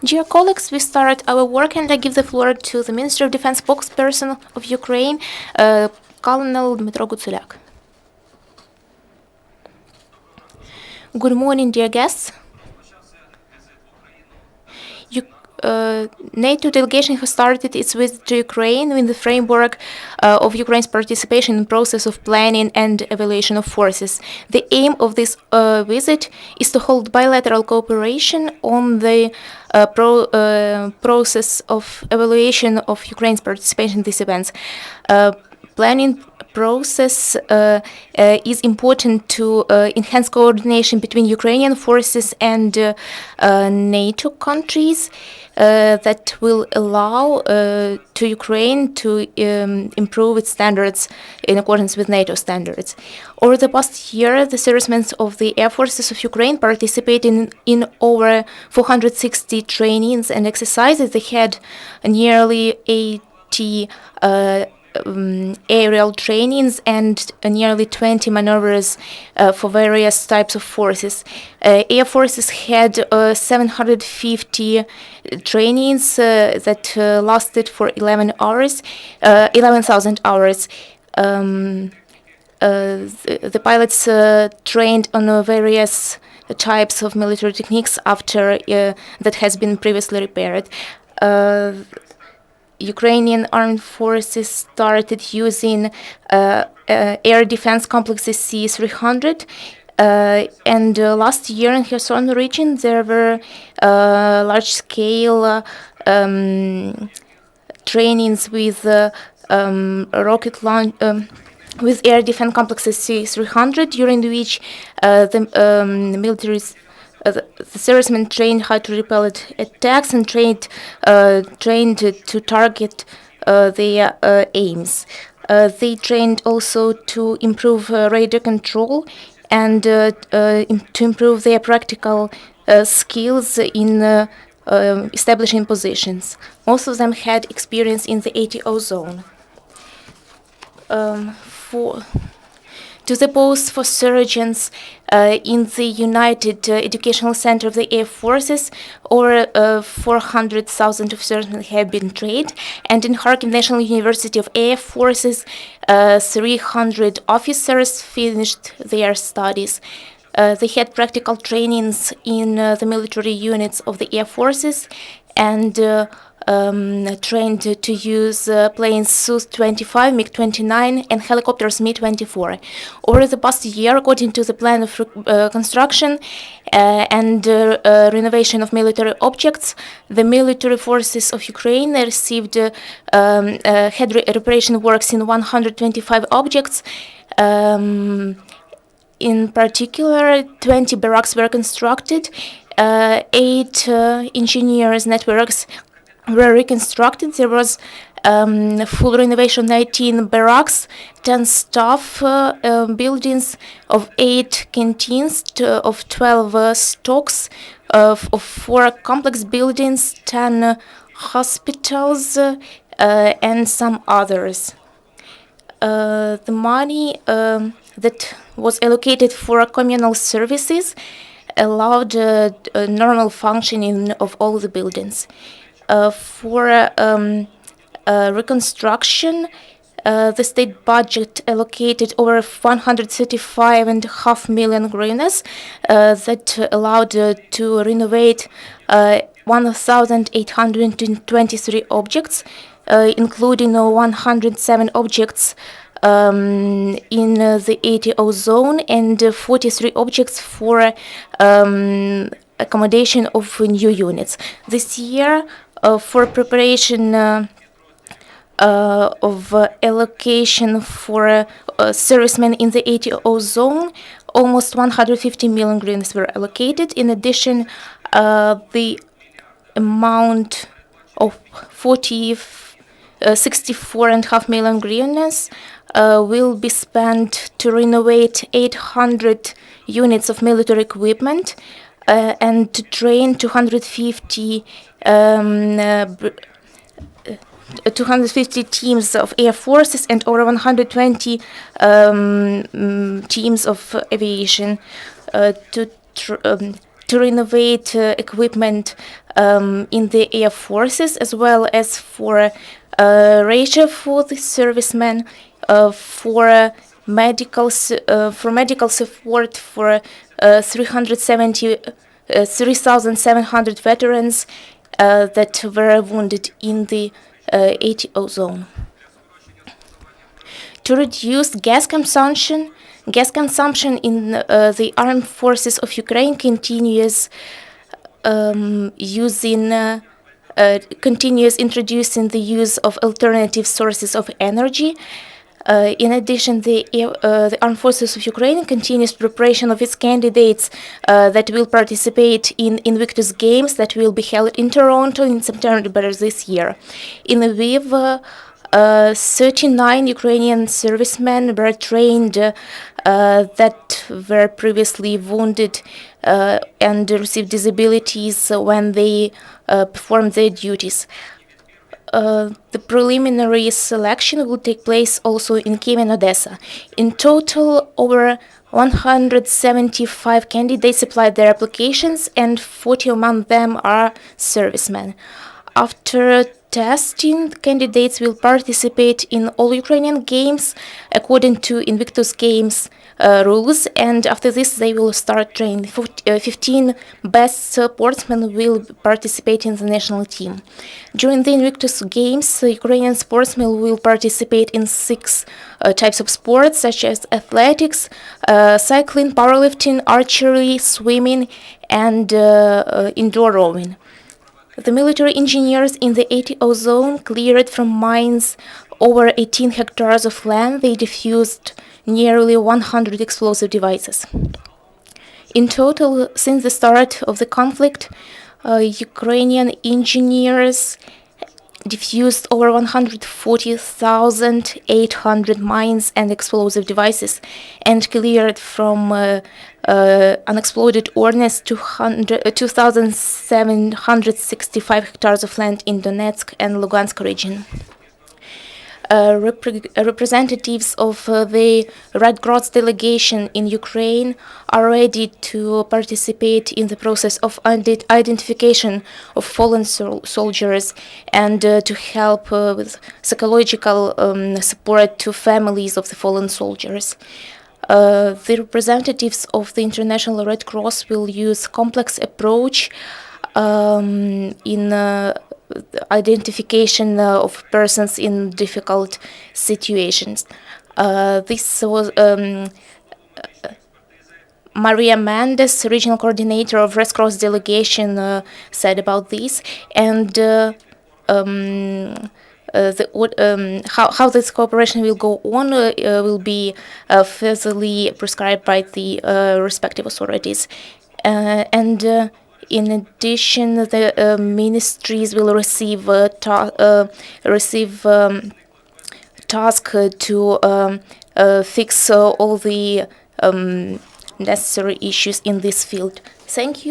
Dear colleagues, we start our work and I give the floor to the Minister of Defense spokesperson of Ukraine, Colonel Dmytro Gutsulyak. Good morning, dear guests. NATO delegation has started its visit to Ukraine in the framework of Ukraine's participation in the process of planning and evaluation of forces. The aim of this visit is to hold bilateral cooperation on the process of evaluation of Ukraine's participation in these events. Planning process is important to enhance coordination between Ukrainian forces and NATO countries. That will allow to Ukraine to improve its standards in accordance with NATO standards. Over the past year, the servicemen of the air forces of Ukraine participated in over 460 trainings and exercises. They had nearly 80 aerial trainings and nearly 20 maneuvers for various types of forces. Air forces had 750 trainings that lasted for 11,000 hours. The pilots trained on various types of military techniques after that has been previously repaired. Ukrainian armed forces started using air defense complexes C-300, and last year in Kherson region there were large-scale trainings with rocket launch. With air defense complexes C-300, during which the servicemen trained how to repel attacks and trained to target their aims. They trained also to improve radar control and to improve their practical skills in establishing positions. Most of them had experience in the ATO zone. To the post for surgeons in the United Educational Center of the Air Forces, over 400,000 of surgeons have been trained, and in Kharkiv National University of Air Forces, 300 officers finished their studies. They had practical trainings in the military units of the Air Forces and trained to use planes Su-25, MiG-29, and helicopters Mi-24. Over the past year, according to the plan of construction and renovation of military objects, the military forces of Ukraine received had reparation works in 125 objects. In particular, 20 barracks were constructed, 8 engineers' networks were reconstructed. There was full renovation, 19 barracks, 10 staff buildings, of 8 canteens, of 12 stocks, of 4 complex buildings, 10 hospitals, and some others. The money that was allocated for communal services allowed normal functioning of all the buildings. For reconstruction, the state budget allocated over 135.5 million hryvnias that allowed to renovate 1,823 objects, including 107 objects in the ATO zone and 43 objects for accommodation of new units. This year, for preparation of allocation for servicemen in the ATO zone, almost 150 million hryvnias were allocated. In addition, the amount of 64.5 million hryvnias will be spent to renovate 800 units of military equipment and to train 250 teams of air forces and over 120 teams of aviation to to renovate equipment in the air forces, as well as for ratio for the servicemen, for medical support for 3,700 veterans that were wounded in the ATO zone. To reduce gas consumption in the armed forces of Ukraine continues introducing the use of alternative sources of energy. In addition, the Armed Forces of Ukraine continues preparation of its candidates that will participate in Invictus Games that will be held in Toronto in September this year. In Lviv, 39 Ukrainian servicemen were trained that were previously wounded and received disabilities when they performed their duties. The preliminary selection will take place also in Kiev and Odessa. In total, over 175 candidates applied their applications, and 40 among them are servicemen. After testing, candidates will participate in all Ukrainian games according to Invictus Games rules, and after this they will start training. 15 best sportsmen will participate in the national team. During the Invictus Games, Ukrainian sportsmen will participate in 6 types of sports, such as athletics, cycling, powerlifting, archery, swimming, and indoor rowing. The military engineers in the ATO zone cleared from mines over 18 hectares of land. They defused nearly 100 explosive devices. In total, since the start of the conflict, Ukrainian engineers defused over 140,800 mines and explosive devices and cleared from unexploded ordnance 2,765 hectares of land in Donetsk and Lugansk region. Representatives of the Red Cross delegation in Ukraine are ready to participate in the process of identification of fallen soldiers and to help with psychological support to families of the fallen soldiers. The representatives of the International Red Cross will use complex approach in identification of persons in difficult situations. This was Maria Mendes, regional coordinator of Red Cross delegation, said about this, and how this cooperation will go on will be furtherly prescribed by the respective authorities. In addition, the ministries will receive task to fix all the necessary issues in this field. Thank you.